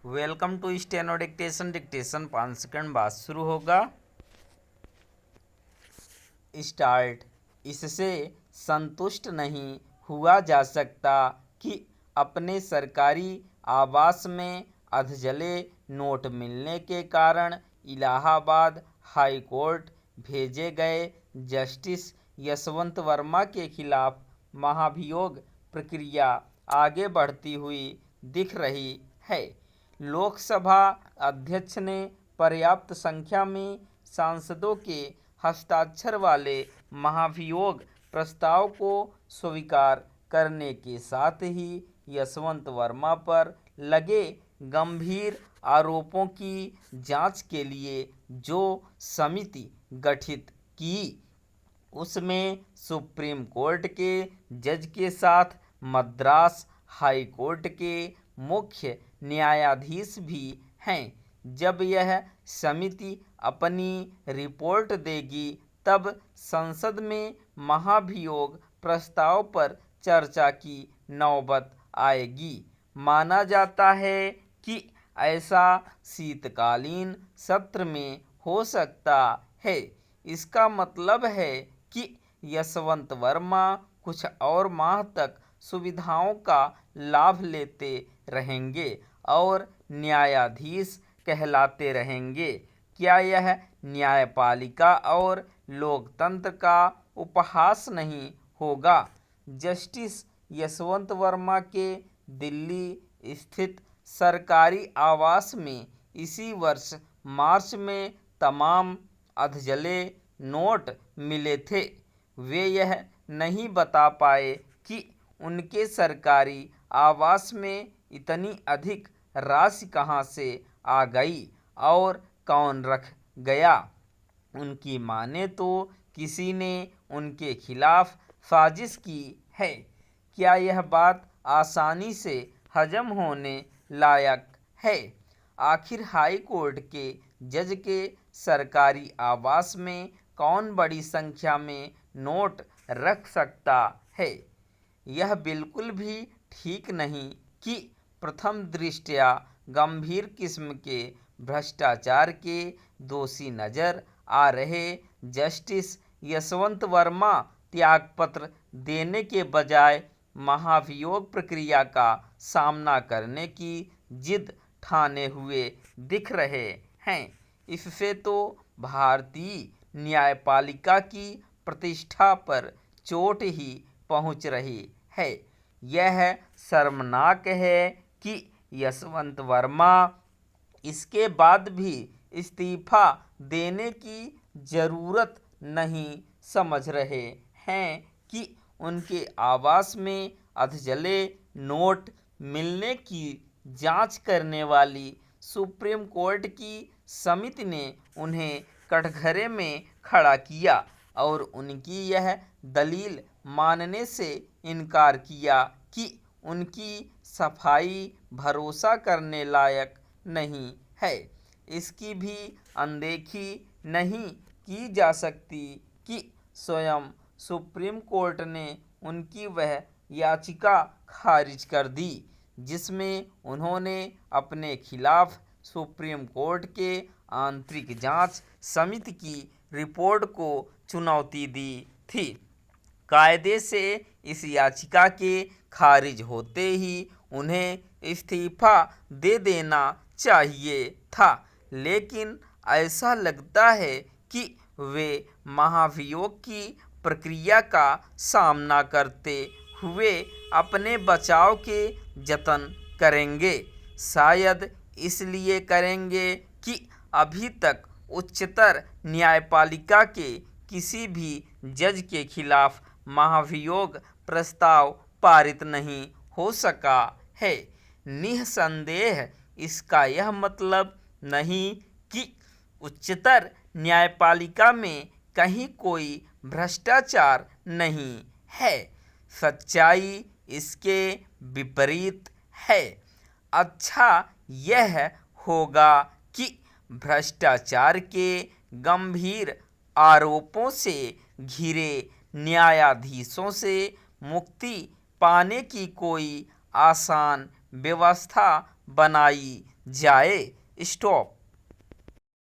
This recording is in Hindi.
Welcome to steno dictation. Dictation 5 second बाद शुरू होगा। स्टार्ट। इससे संतुष्ट नहीं हुआ जा सकता कि अपने सरकारी आवास में अधजले नोट मिलने के कारण इलाहाबाद हाई कोर्ट भेजे गए जस्टिस यशवंत वर्मा के खिलाफ महाभियोग प्रक्रिया आगे बढ़ती हुई दिख रही है। लोकसभा अध्यक्ष ने पर्याप्त संख्या में सांसदों के हस्ताक्षर वाले महाभियोग प्रस्ताव को स्वीकार करने के साथ ही यशवंत वर्मा पर लगे गंभीर आरोपों की जांच के लिए जो समिति गठित की उसमें सुप्रीम कोर्ट के जज के साथ मद्रास हाई कोर्ट के मुख्य न्यायाधीश भी हैं। जब यह समिति अपनी रिपोर्ट देगी तब संसद में महाभियोग प्रस्ताव पर चर्चा की नौबत आएगी। माना जाता है कि ऐसा शीतकालीन सत्र में हो सकता है। इसका मतलब है कि यशवंत वर्मा कुछ और माह तक सुविधाओं का लाभ लेते रहेंगे और न्यायाधीश कहलाते रहेंगे। क्या यह न्यायपालिका और लोकतंत्र का उपहास नहीं होगा? जस्टिस यशवंत वर्मा के दिल्ली स्थित सरकारी आवास में इसी वर्ष मार्च में तमाम अधजले नोट मिले थे। वे यह नहीं बता पाए कि उनके सरकारी आवास में इतनी अधिक राशि कहां से आ गई और कौन रख गया। उनकी माने तो किसी ने उनके खिलाफ साजिश की है। क्या यह बात आसानी से हजम होने लायक है? आखिर हाई कोर्ट के जज के सरकारी आवास में कौन बड़ी संख्या में नोट रख सकता है? यह बिल्कुल भी ठीक नहीं कि प्रथम दृष्टया गंभीर किस्म के भ्रष्टाचार के दोषी नजर आ रहे जस्टिस यशवंत वर्मा त्यागपत्र देने के बजाय महाभियोग प्रक्रिया का सामना करने की जिद ठाने हुए दिख रहे हैं। इससे तो भारतीय न्यायपालिका की प्रतिष्ठा पर चोट ही पहुंच रही है। यह शर्मनाक है कि यशवंत वर्मा इसके बाद भी इस्तीफा देने की जरूरत नहीं समझ रहे हैं कि उनके आवास में अधजले नोट मिलने की जांच करने वाली सुप्रीम कोर्ट की समिति ने उन्हें कटघरे में खड़ा किया और उनकी यह दलील मानने से इनकार किया कि उनकी सफाई भरोसा करने लायक नहीं है। इसकी भी अनदेखी नहीं की जा सकती कि स्वयं सुप्रीम कोर्ट ने उनकी वह याचिका खारिज कर दी जिसमें उन्होंने अपने खिलाफ सुप्रीम कोर्ट के आंतरिक जांच समिति की रिपोर्ट को चुनौती दी थी। कायदे से इस याचिका के खारिज होते ही उन्हें इस्तीफा दे देना चाहिए था, लेकिन ऐसा लगता है कि वे महाभियोग की प्रक्रिया का सामना करते हुए अपने बचाव के जतन करेंगे। शायद इसलिए करेंगे कि अभी तक उच्चतर न्यायपालिका के किसी भी जज के खिलाफ महाभियोग प्रस्ताव पारित नहीं हो सका है। निस्संदेह इसका यह मतलब नहीं कि उच्चतर न्यायपालिका में कहीं कोई भ्रष्टाचार नहीं है। सच्चाई इसके विपरीत है। अच्छा यह होगा कि भ्रष्टाचार के गंभीर आरोपों से घिरे न्यायाधीशों से मुक्ति पाने की कोई आसान व्यवस्था बनाई जाए, स्टॉप।